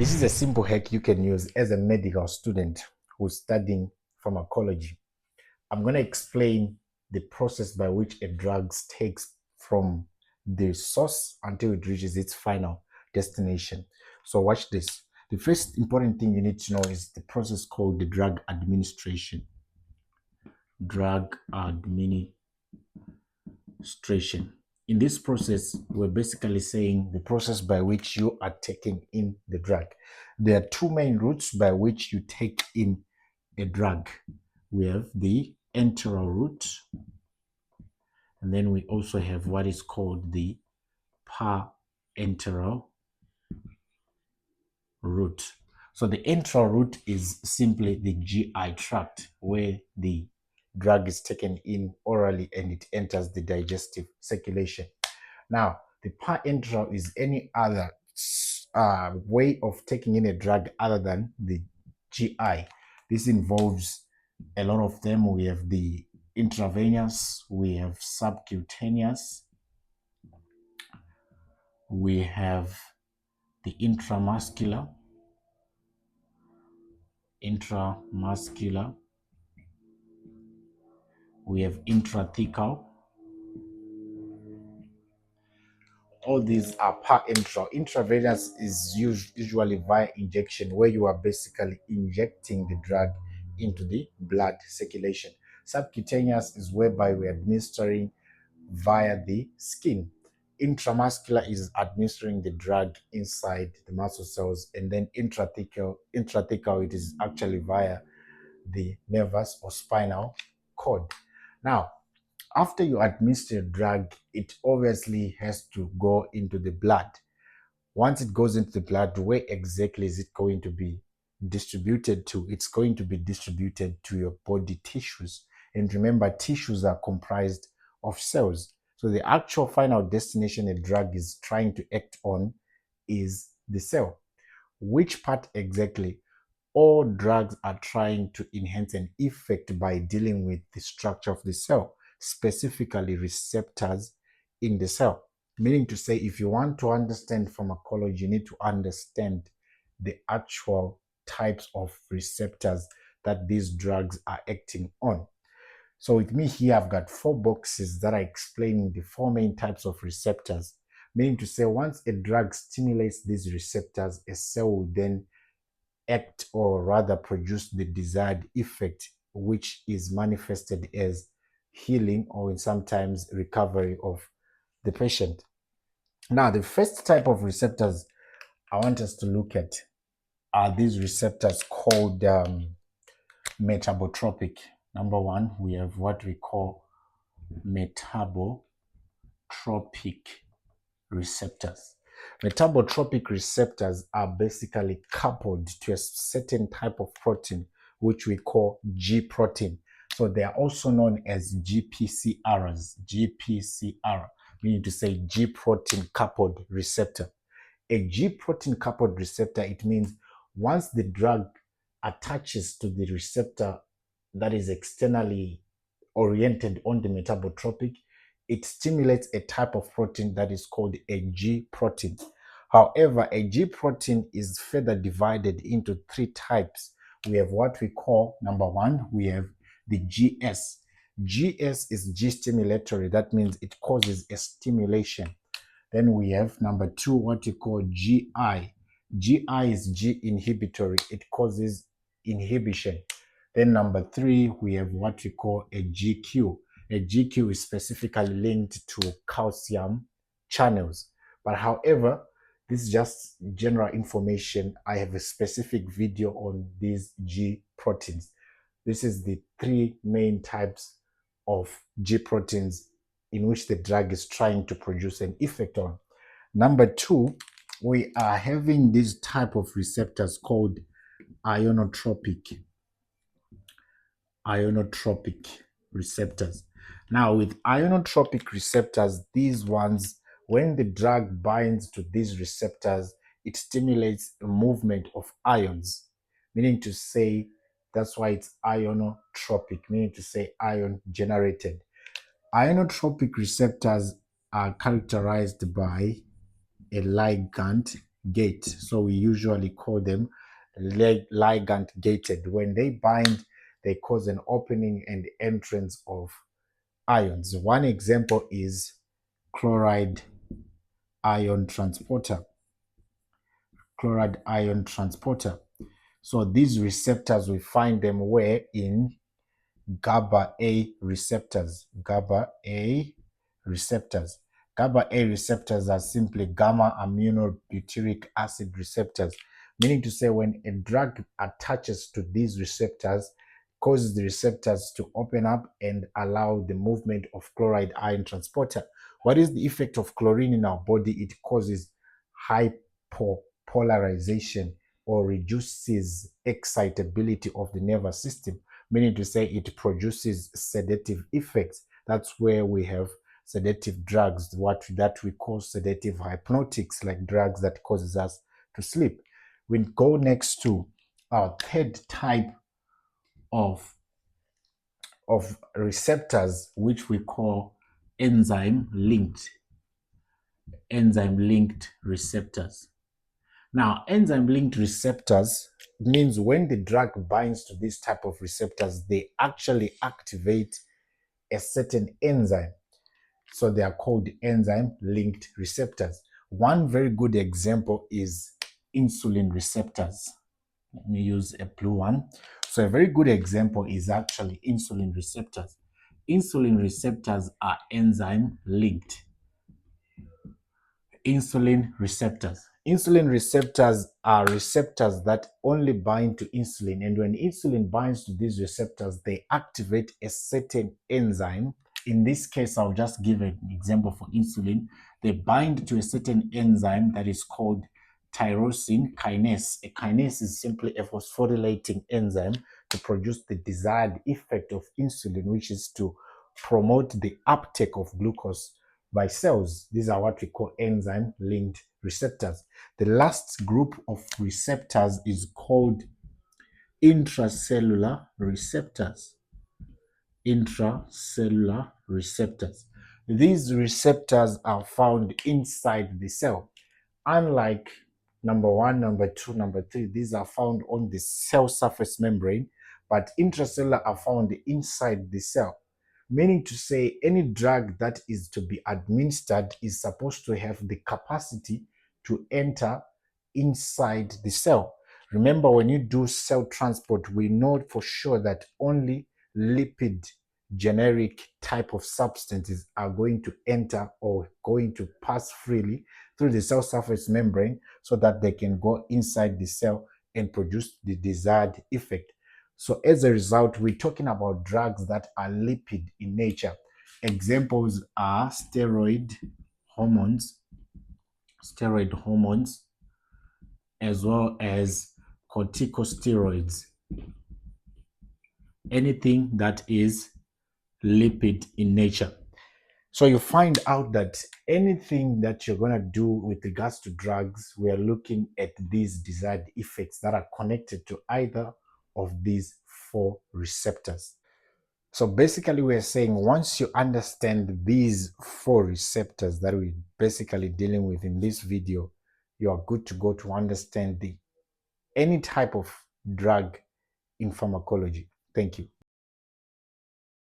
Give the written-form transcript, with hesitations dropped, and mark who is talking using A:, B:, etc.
A: This is a simple hack you can use as a medical student who's studying pharmacology. I'm going to explain the process by which a drug takes from the source until it reaches its final destination. So watch this. The first important thing you need to know is the process called the drug administration. Drug administration. In this process, we're basically saying the process by which you are taking in the drug. There are two main routes by which you take in a drug. We have the enteral route, and then we also have what is called the parenteral route. So the enteral route is simply the GI tract where the drug is taken in orally and it enters the digestive circulation. Now, the parenteral is any other way of taking in a drug other than the GI. This involves a lot of them. We have the intravenous, we have subcutaneous, we have the intramuscular, we have intrathecal. All these are parenteral. Intravenous is usually via injection, where you are basically injecting the drug into the blood circulation. Subcutaneous is whereby we're administering via the skin. Intramuscular is administering the drug inside the muscle cells, and then intrathecal it is actually via the nervous or spinal cord. Now, after you administer a drug, it obviously has to go into the blood. Once it goes into the blood, where exactly is it going to be distributed to? It's going to be distributed to your body tissues. And remember, tissues are comprised of cells. So the actual final destination a drug is trying to act on is the cell. Which part exactly? All drugs are trying to enhance an effect by dealing with the structure of the cell, specifically receptors in the cell. Meaning to say, if you want to understand pharmacology, you need to understand the actual types of receptors that these drugs are acting on. So with me here, I've got 4 boxes that are explaining the 4 main types of receptors. Meaning to say, once a drug stimulates these receptors, a cell will then act or rather produce the desired effect, which is manifested as healing or in sometimes recovery of the patient. Now, the first type of receptors I want us to look at are these receptors called metabotropic. Number one, we have what we call metabotropic receptors. Metabotropic receptors are basically coupled to a certain type of protein, which we call G protein. So they are also known as GPCRs. GPCR, meaning to say G protein coupled receptor. A G protein coupled receptor, it means once the drug attaches to the receptor that is externally oriented on the metabotropic, it stimulates a type of protein that is called a G protein. However, a G protein is further divided into 3 types. We have what we call, number 1, we have the GS. GS is G stimulatory. That means it causes a stimulation. Then we have number 2, what you call GI. GI is G inhibitory. It causes inhibition. Then number 3, we have what we call a GQ. A GQ is specifically linked to calcium channels. But however, this is just general information. I have a specific video on these G proteins. This is the 3 main types of G proteins in which the drug is trying to produce an effect on. Number 2, we are having this type of receptors called ionotropic receptors. Now, with ionotropic receptors, these ones, when the drug binds to these receptors, it stimulates a movement of ions, meaning to say, that's why it's ionotropic, meaning to say ion generated. Ionotropic receptors are characterized by a ligand gate. So we usually call them ligand gated. When they bind, they cause an opening and entrance of ions. One example is chloride ion transporter. Chloride ion transporter. So these receptors, we find them where? In GABA A receptors. GABA A receptors. GABA A receptors are simply gamma aminobutyric acid receptors, meaning to say when a drug attaches to these receptors, causes the receptors to open up and allow the movement of chloride ion transporter. What is the effect of chlorine in our body? It causes hypopolarization or reduces excitability of the nervous system, meaning to say it produces sedative effects. That's where we have sedative drugs, what that we call sedative hypnotics, like drugs that causes us to sleep. We go next to our third type of receptors, which we call enzyme linked receptors. Now, enzyme linked receptors means when the drug binds to this type of receptors, they actually activate a certain enzyme. So they are called enzyme linked receptors. One very good example is insulin receptors. Let me use a blue one. So a very good example is actually insulin receptors. Insulin receptors are enzyme linked. Insulin receptors. Insulin receptors are receptors that only bind to insulin, and when insulin binds to these receptors, they activate a certain enzyme. In this case, I'll just give an example for insulin. They bind to a certain enzyme that is called tyrosine kinase. A kinase is simply a phosphorylating enzyme to produce the desired effect of insulin, which is to promote the uptake of glucose by cells. These are what we call enzyme linked receptors. The last group of receptors is called intracellular receptors. Intracellular receptors. These receptors are found inside the cell. Unlike number one, number two, number three, these are found on the cell surface membrane, but intracellular are found inside the cell, meaning to say any drug that is to be administered is supposed to have the capacity to enter inside the cell. Remember, when you do cell transport, we know for sure that only lipid generic type of substances are going to enter or going to pass freely through the cell surface membrane so that they can go inside the cell and produce the desired effect. So as a result, we're talking about drugs that are lipid in nature. Examples are steroid hormones, as well as corticosteroids. Anything that is lipid in nature. So you find out that anything that you're going to do with regards to drugs, we are looking at these desired effects that are connected to either of these four receptors. So basically, we're saying once you understand these four receptors that we're basically dealing with in this video, you are good to go to understand any type of drug in pharmacology. Thank you.